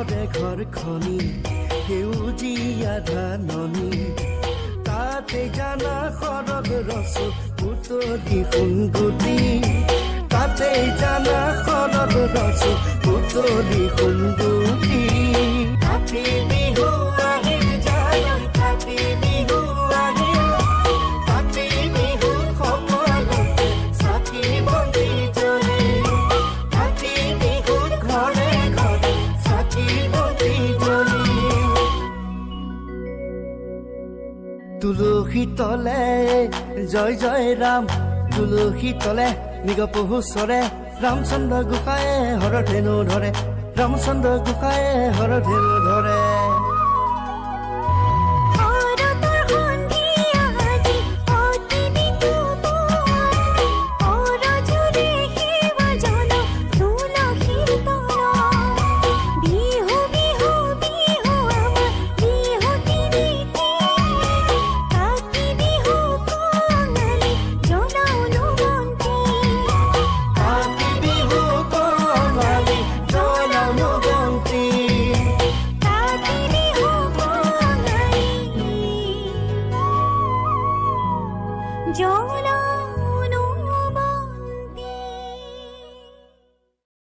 ঘৰে ঘৰখনি সেউজীয়া ধাননি তাতে জানা সৰগ ৰচো পুতলি সোণগুটি তাতে জানা সৰগ ৰচো পুতলি সোণগুটি কাতি বিহু আহিল জানো কাতি বিহু আহিল কাতি বিহু সকলোতে চাকি বন্তি জ্বলে কাতি বিহুত ঘৰে ঘৰে চাকি বন্তি জ্বলে তুলসী তলে জয় জয় ৰাম তুলসী তলে নিগপহু চৰে ৰামচন্দ্ৰ গোসাঁয়ে হৰধেনু ধৰে ৰামচন্দ্ৰ গোসাঁয়ে হৰধেনু ধৰে